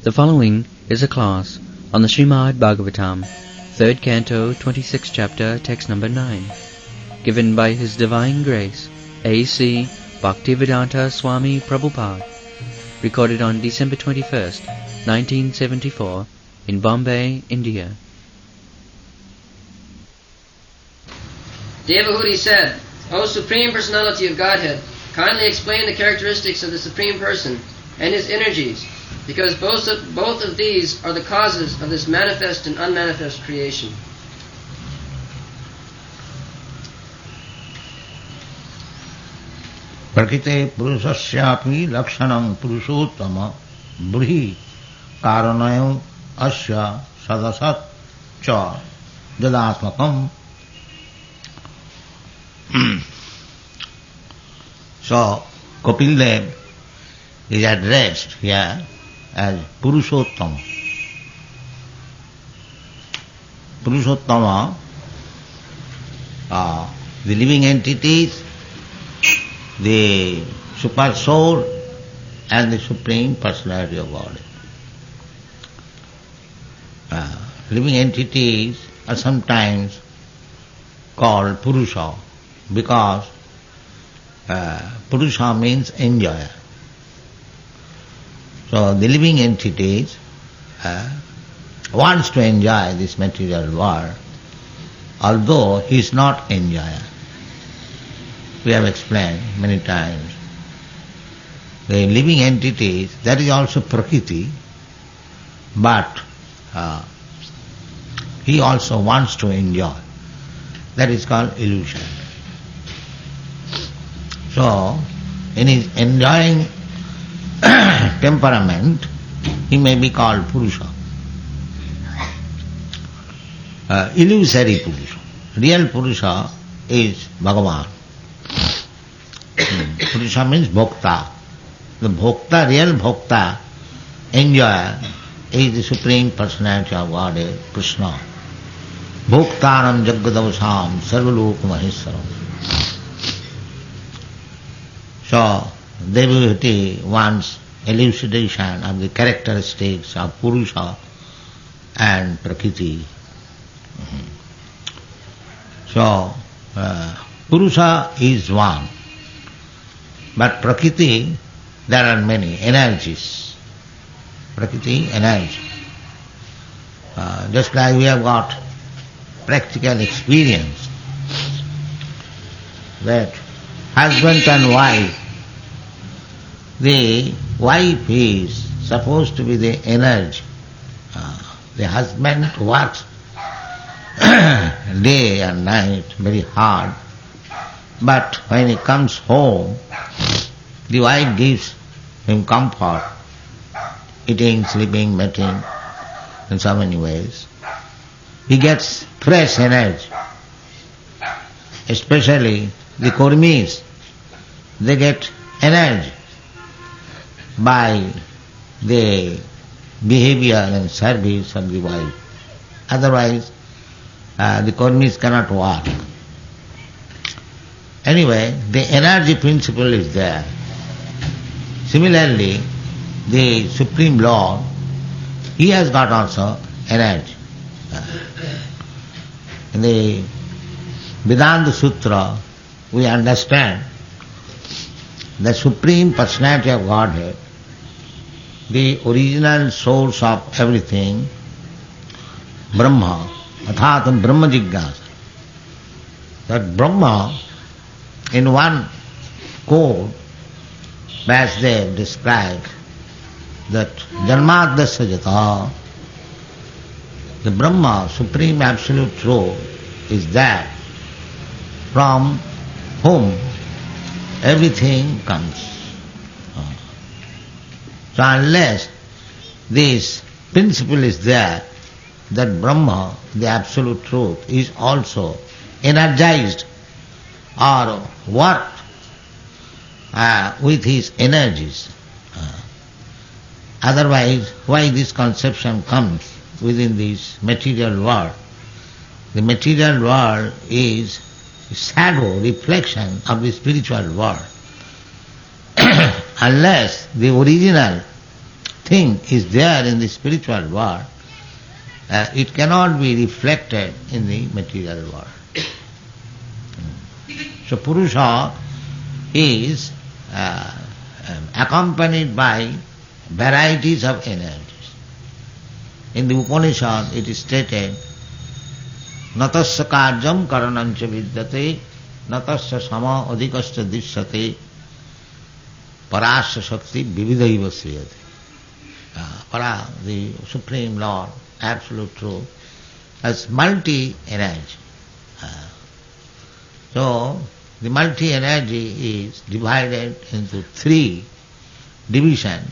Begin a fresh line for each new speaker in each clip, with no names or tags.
The following is a class on the Srimad Bhagavatam, 3rd Canto, 26th Chapter, Text number 9, given by His Divine Grace, A.C. Bhaktivedanta Swami Prabhupada, recorded on December 21st, 1974, in Bombay, India.
Devahuti said, O Supreme Personality of Godhead, kindly explain the characteristics of the Supreme Person and His energies, because both of these are the causes of this manifest and unmanifest creation.
Prakite purusasyapi lakshanam purushottama bruhi karanayam asya sadasat cha jadatmakam. So, Kapil Dev is addressed here as Purushottama. Purushottama are the living entities, the super soul and the Supreme Personality of Godhead. Living entities are sometimes called Purusha because Purusha means enjoyer. So the living entities wants to enjoy this material world, although he is not enjoyer. We have explained many times. The living entities, that is also Prakriti, but he also wants to enjoy. That is called illusion. So, in his enjoying temperament, he may be called Purusha. Illusory Purusha. Real Purusha is Bhagavan. Purusha means Bhokta. The Bhokta, real Bhokta, enjoyer, is the Supreme Personality of Godhead, Krishna. Bhoktaram Jagadavasam Sarvalok Maheswaram. So, Devahuti wants elucidation of the characteristics of Purusha and Prakriti. So, Purusha is one, but Prakriti, there are many energies. Prakriti, energy. Just like we have got practical experience that husband and wife, the wife is supposed to be the energy. The husband works day and night very hard, but when he comes home, the wife gives him comfort, eating, sleeping, mating, in so many ways. He gets fresh energy. Especially the Kurmis, they get energy by the behavior and service of the wife. Otherwise, the Kurmis cannot work. Anyway, the energy principle is there. Similarly, the Supreme Lord, He has got also energy. In the Vedanta Sutra, we understand the Supreme Personality of Godhead, the original source of everything, Brahma, Athatam Brahma Jignasa. That Brahma, in one quote, Vyasdev described that Janmadasya Jata, the Brahma, Supreme Absolute Truth, is that from whom everything comes. So unless this principle is there, that Brahma, the Absolute Truth, is also energized or worked with his energies. Otherwise, why this conception comes within this material world? The material world is shadow, reflection of the spiritual world. Unless the original thing is there in the spiritual world, it cannot be reflected in the material world. So Purusha is accompanied by varieties of energies. In the Upanishad it is stated, natasya karyam karanancha vidyate, natasya sama adhikasya dishyate, parasya shakti vividaiva sriyate. Para, the Supreme Lord, Absolute Truth, has multi-energy. So, the multi-energy is divided into three divisions.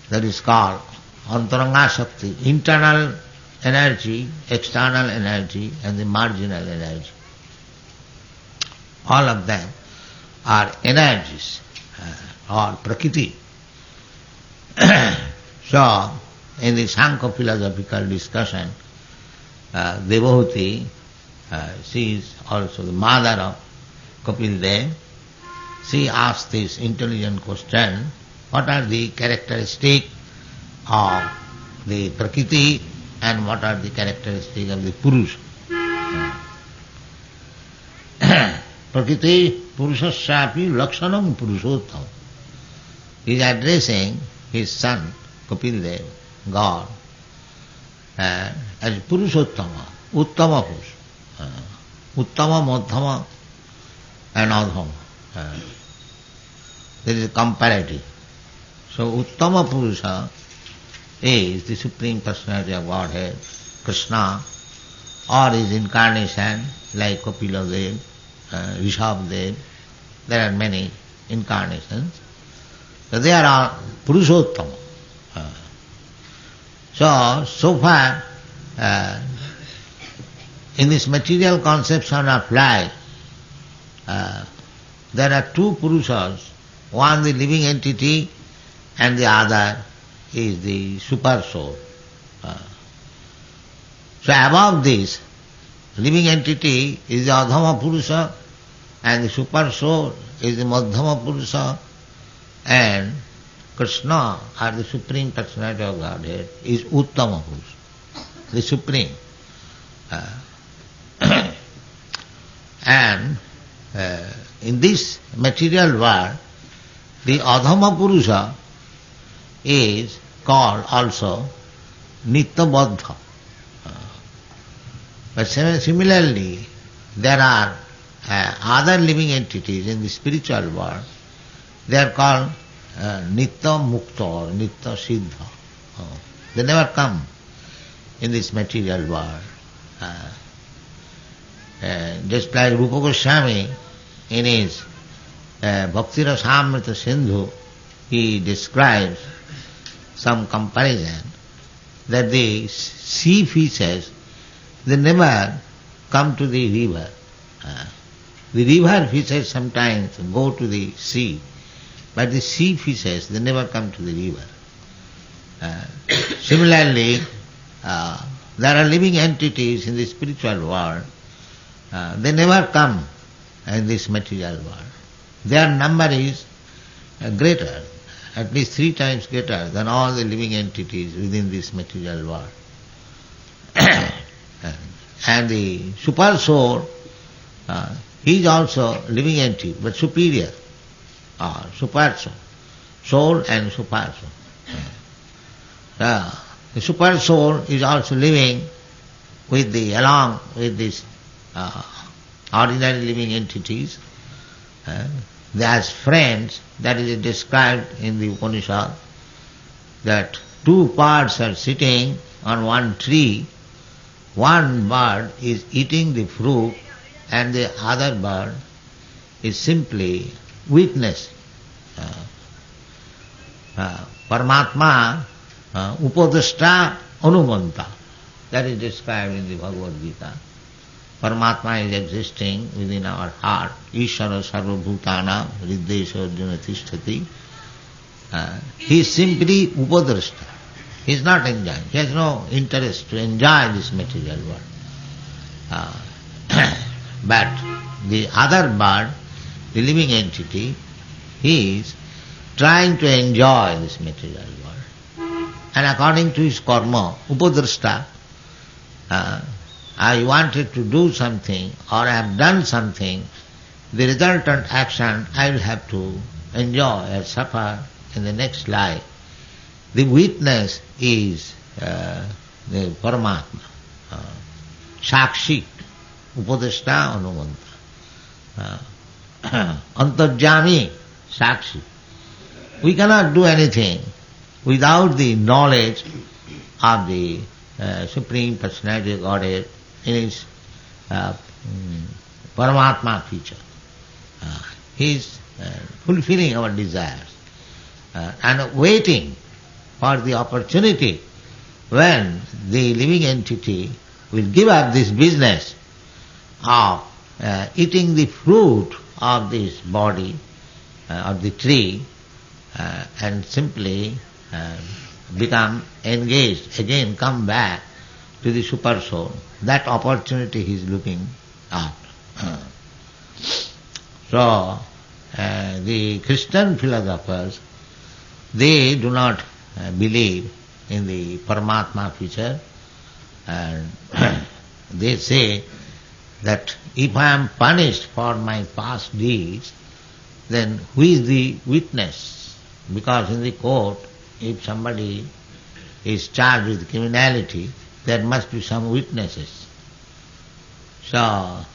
That is called Antaranga Shakti, internal energy, external energy, and the marginal energy. All of them are energies, or prakriti. So, in the Sankhya philosophical discussion, Devahuti, she is also the mother of Kapil Dev, she asked this intelligent question, what are the characteristics of the Prakriti and what are the characteristics of the Purusha? Prakriti Purusasyapi Lakshanam Purushottam. He is addressing his son, Kapil Dev, God, as Purushottama, Uttama Purusha, Uttama, Madhyama and Adhama. There is a comparative. So Uttama Purusha is the Supreme Personality of Godhead, Krishna, or his incarnation like Kapila Dev, Rishabh Dev. There are many incarnations. So they are all Purushottama. So far, in this material conception of life, there are two Purushas, one the living entity and the other is the super soul. So above this, living entity is the Adhama Purusha and the super soul is the Madhyama Purusha, and Krishna, or the Supreme Personality of Godhead, is Uttama Purusha, the Supreme. And in this material world, the Adhama Purusha is called also Nitya Baddha. But similarly, there are other living entities in the spiritual world. They are called Nitya Mukta or Nitya Siddha. They never come in this material world. Just like Rupa Goswami in his Bhakti Rasamrita Sindhu, he describes some comparison that the sea fishes, they never come to the river. The river fishes sometimes go to the sea, but the sea fishes, they never come to the river. Similarly, there are living entities in the spiritual world. They never come in this material world. Their number is greater, at least 3 times greater than all the living entities within this material world. And the super soul, he is also living entity, but superior, super soul. Soul and super soul. The super soul is also living along with these ordinary living entities. They are friends. That is described in the Upanishad, that 2 birds are sitting on one tree. One bird is eating the fruit and the other bird is simply witnessing. Paramatma upadashta anumanta. That is described in the Bhagavad Gita. Paramatma is existing within our heart. Ishvara sarva bhutana riddesha arjuna tishtati. He is simply upadrashta. He is not enjoying. He has no interest to enjoy this material world. But the other bird, the living entity, he is trying to enjoy this material world. And according to his karma, upadrashta, I wanted to do something or I have done something, the resultant action I will have to enjoy or suffer in the next life. The witness is the Paramatma, Sakshi, Upadashta Anumanta, Antarjami, Sakshi. We cannot do anything without the knowledge of the Supreme Personality of Godhead in his Paramatma feature. He is fulfilling our desires and waiting for the opportunity when the living entity will give up this business of eating the fruit of this body, of the tree, and simply become engaged, again come back to the super soul. That opportunity he is looking at. So, the Christian philosophers, they do not believe in the Paramatma feature, and they say that if I am punished for my past deeds, then who is the witness? Because in the court, if somebody is charged with criminality, there must be some witnesses. So,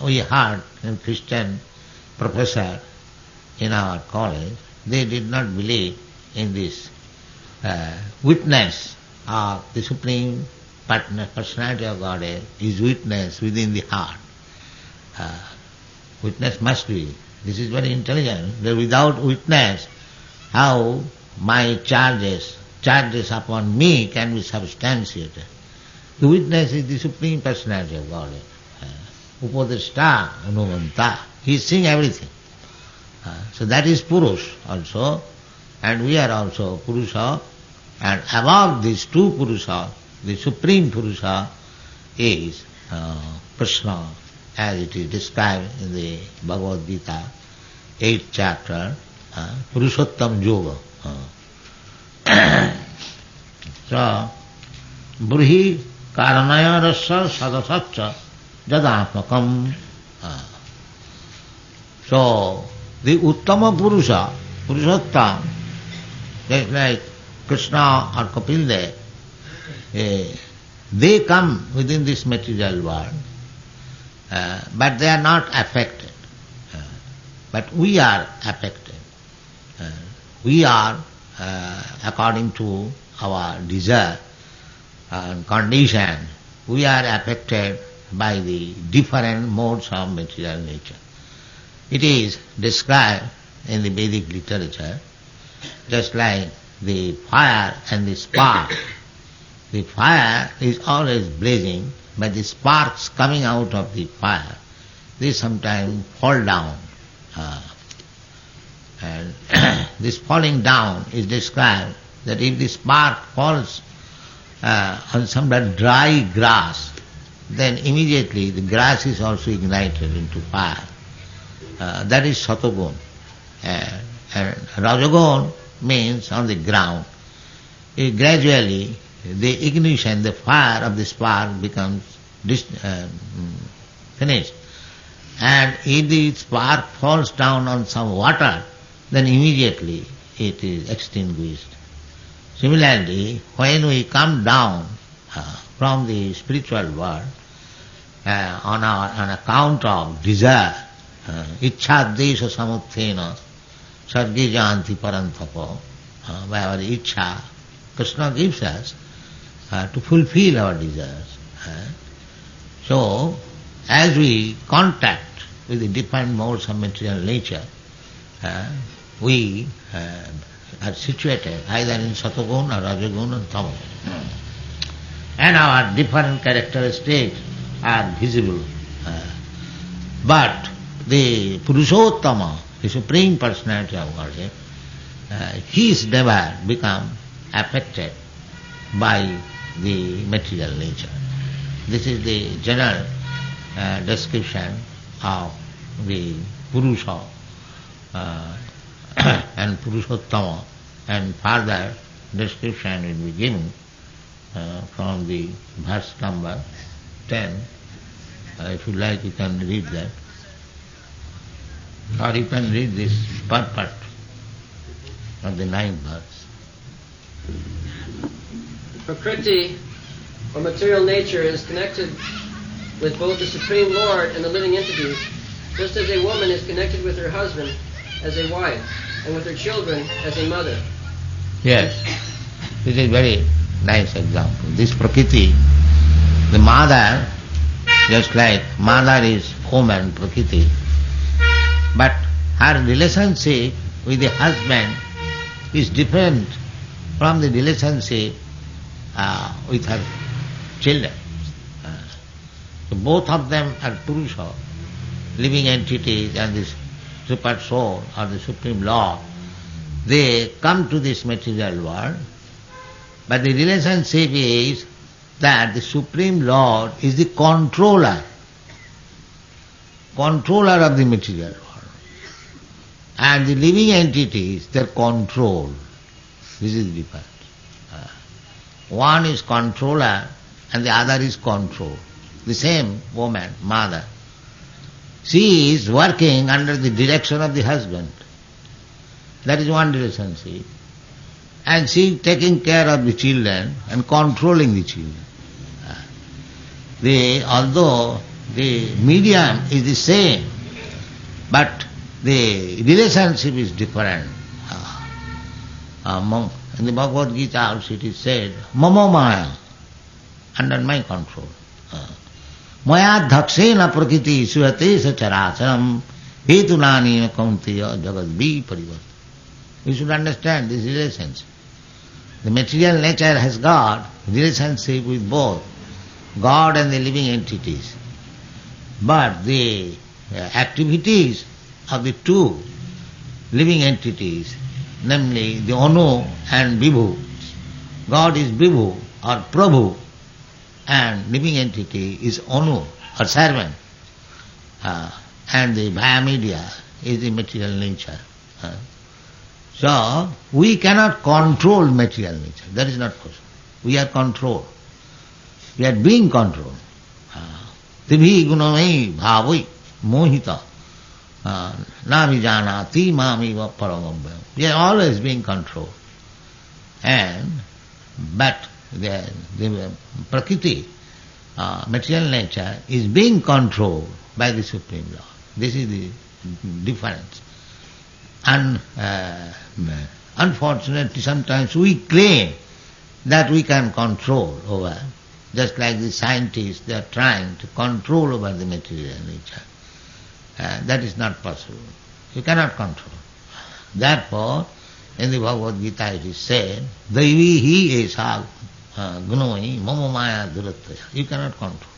we heard a Christian professor in our college, they did not believe in this witness of the Supreme Personality of Godhead is witness within the heart. Witness must be. This is very intelligent. That without witness, how my charges upon me can be substantiated. The witness is the Supreme Personality of Godhead. Upadashta Anumanta. He is seeing everything. So that is Purush also, and we are also Purusha, and above these two Purusha, the Supreme Purusha is Krishna, as it is described in the Bhagavad Gita, 8th chapter, Purushottam Yoga. So, Burhi Karanaya Rasa Sadasatcha Jadapakam. So, the Uttama Purusha, Purushottam, just like Krishna or Kapil Dev, they come within this material world, but they are not affected. But we are affected. We are, according to our desire and condition, we are affected by the different modes of material nature. It is described in the Vedic literature just like the fire and the spark. The fire is always blazing, but the sparks coming out of the fire, they sometimes fall down. And this falling down is described that if the spark falls on some dry grass, then immediately the grass is also ignited into fire. That is Satogun. And Rajagun means on the ground. Gradually the ignition, the fire of the spark becomes finished. And if the spark falls down on some water, then immediately it is extinguished. Similarly, when we come down from the spiritual world on account of desire, Ichcha desha samuthena sarge janti parantapo, by our Ichcha, Krishna gives us to fulfill our desires. So, as we contact with the different modes of material nature, we are situated either in Satogun or Rajagun or Tamagun. And our different characteristics are visible. But the Purushottama, the Supreme Personality of Godhead, his never become affected by the material nature. This is the general description of the Purusha uh, and Purushottama, and further description will be given from the verse number 10. If you like, you can read that. Or you can read this purport of the 9th verse.
Prakriti, or material nature, is connected with both the Supreme Lord and the living entities, just as a woman is connected with her husband as a wife, and with her children as a mother.
Yes, this is very nice example. This Prakriti, the mother, just like mother is woman, Prakriti, but her relationship with the husband is different from the relationship with her children. So both of them are Purusha, living entities, and this super soul or the Supreme Lord. They come to this material world, but the relationship is that the Supreme Lord is the controller of the material world. And the living entities, they are controlled. This is the difference. One is controller and the other is controlled. The same woman, mother, she is working under the direction of the husband. That is one relationship. And she is taking care of the children and controlling the children. Although the medium is the same, but the relationship is different. In the Bhagavad Gita also it is said, Mama Maya, under my control. Maya dhakshena prakriti suyate sacharacharam hetunani kaunteya jagadvi parivat. You should understand this relationship. The material nature has got relationship with both God and the living entities. But the activities of the two living entities, namely the Anu and Vibhu, God is Vibhu or Prabhu, and living entity is Anu or servant, and the Vaya media is the material nature. So we cannot control material nature. That is not possible. We are controlled. We are being controlled. Tibhi gunamai bhavai mohita na vijanati mamiva paramabhyam. We are always being controlled. But the Prakriti, material nature, is being controlled by the Supreme Lord. This is the difference. And unfortunately sometimes we claim that we can control over, just like the scientists, they are trying to control over the material nature. That is not possible. You cannot control. Therefore, in the Bhagavad Gita it is said, Daivi hi esa gunamai mama maya durattaya. You cannot control.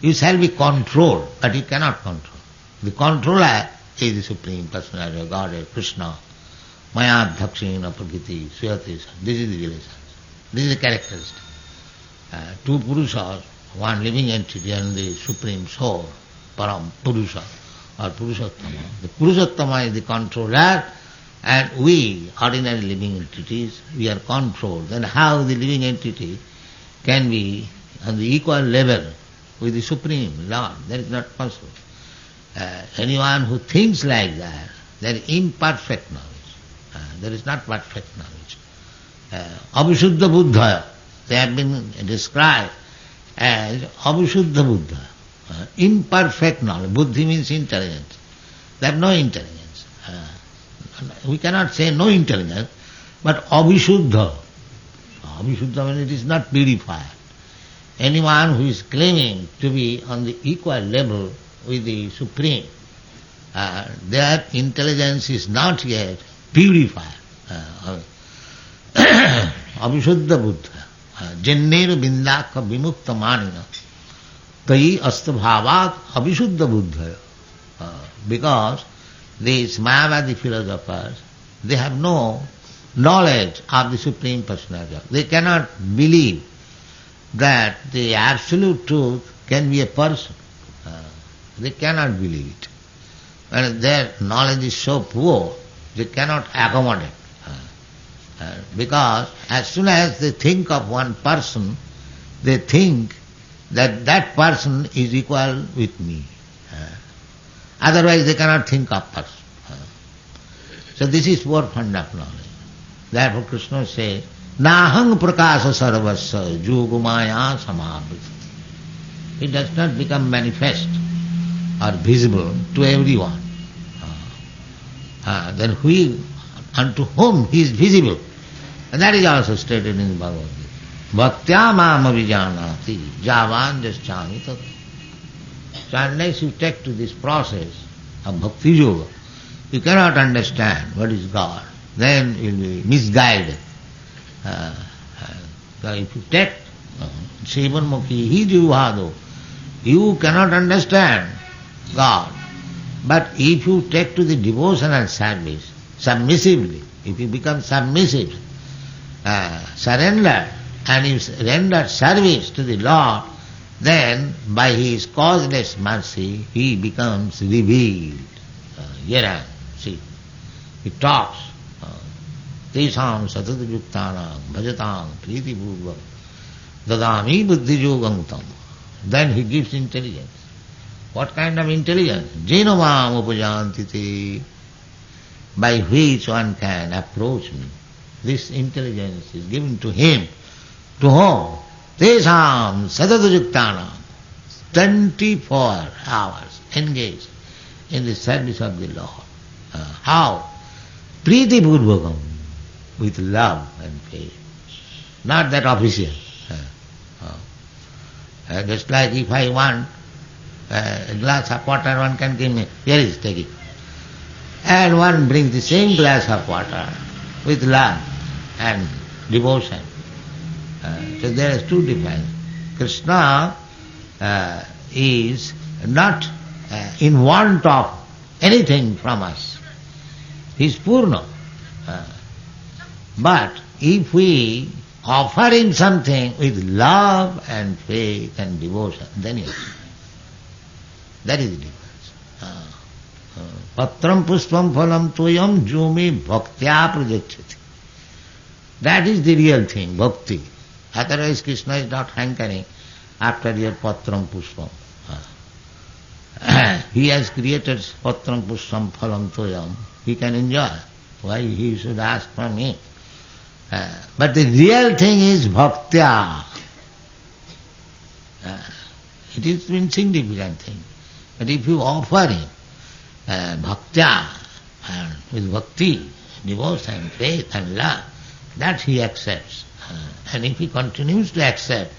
You shall be controlled, but you cannot control. The controller is the Supreme Personality of Godhead, Krishna. Maya dhakshena prakriti suyate. This is the relationship. This is the characteristic. Two Purushas, one living entity and the Supreme Soul, Param Purusha or Purushottama. The Purushottama is the controller, and we, ordinary living entities, we are controlled. Then how the living entity can be on the equal level with the Supreme Lord? That is not possible. Anyone who thinks like that, that is imperfect knowledge. That is not perfect knowledge. Abhishuddha Buddha, they have been described as Abhishuddha Buddha, imperfect knowledge. Buddhi means intelligence. They have no intelligence. We cannot say no intelligence, but Abhishuddha. Abhishuddha means it is not purified. Anyone who is claiming to be on the equal level with the Supreme, their intelligence is not yet purified. Abhishuddha Buddha. Janneru bindaka vimukta manina tai astabhavat abhishuddha buddhaya. Because these Mayavadi philosophers, they have no knowledge of the Supreme Personality. They cannot believe that the absolute truth can be a person. They cannot believe it. and their knowledge is so poor, they cannot accommodate. Because as soon as they think of one person, they think that that person is equal with me. Otherwise they cannot think of person. So this is poor fund of knowledge. Therefore Krishna says, Nahang prakasa sarvasya jugumaya samavrita. It does not become manifest or visible to everyone. Then unto whom he is visible. And that is also stated in the Bhagavad Gita. Bhaktya mam avijanati javan jaschami tat. So unless you take to this process of bhakti yoga, you cannot understand what is God. Then you will be misguided. If you take Shivanmukhi, he jivhado, you cannot understand God. But if you take to the devotional service, submissively, if you become submissive, surrender, and you render service to the Lord, then by His causeless mercy, He becomes revealed. See, He talks. Tesam satadayuktanam bhajatam priti purvam dadami buddhijogam tam. Then He gives intelligence. What kind of intelligence? Jenovam upajantiti, by which one can approach me. This intelligence is given to him. To whom? Tesam sadadayuktanam. 24 hours engaged in the service of the Lord. How? Priti purvakam, with love and faith. Not that official. Just like if I want a glass of water, one can give me, here is, take it. And one brings the same glass of water with love and devotion. So there is two differences. Krishna is not in want of anything from us. He is Purna. But if we offer him something with love and faith and devotion, then he is. That is the difference. Patram puspam phalam toyam jumi bhaktya prajakshati. That is the real thing, bhakti. Otherwise Krishna is not hankering after your patram puspam. He has created patram puspam phalam toyam. He can enjoy. Why he should ask from me? But the real thing is bhaktya. It is an insignificant thing. But if you offer him bhaktya, with bhakti, devotion, faith and love, that he accepts. And if he continues to accept,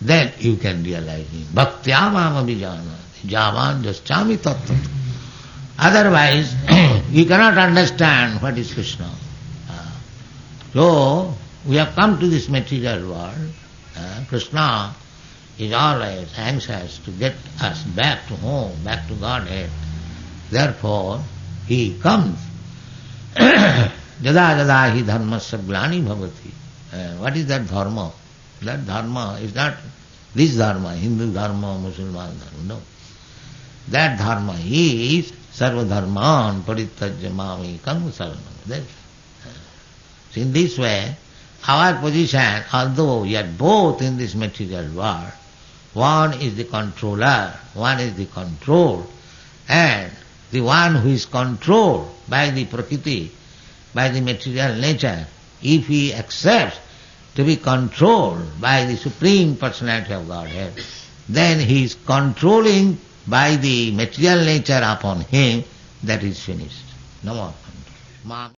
then you can realize him. Bhaktya mam avijanati javan jaschami tattva. Otherwise, you cannot understand what is Krishna. So, we have come to this material world. Krishna is always anxious to get us back to home, back to Godhead. Therefore, he comes. Jada jada hi dharmasya glani bhavati. What is that dharma? That dharma is not this dharma, Hindu dharma, Muslim dharma, no. That dharma is sarva dharman parittajya mamekam saranam. So in this way, our position, although we are both in this material world, one is the controller, one is the controlled, and the one who is controlled by the prakriti, by the material nature, if he accepts to be controlled by the Supreme Personality of Godhead, then he is controlling by the material nature upon him, that is finished. No more control.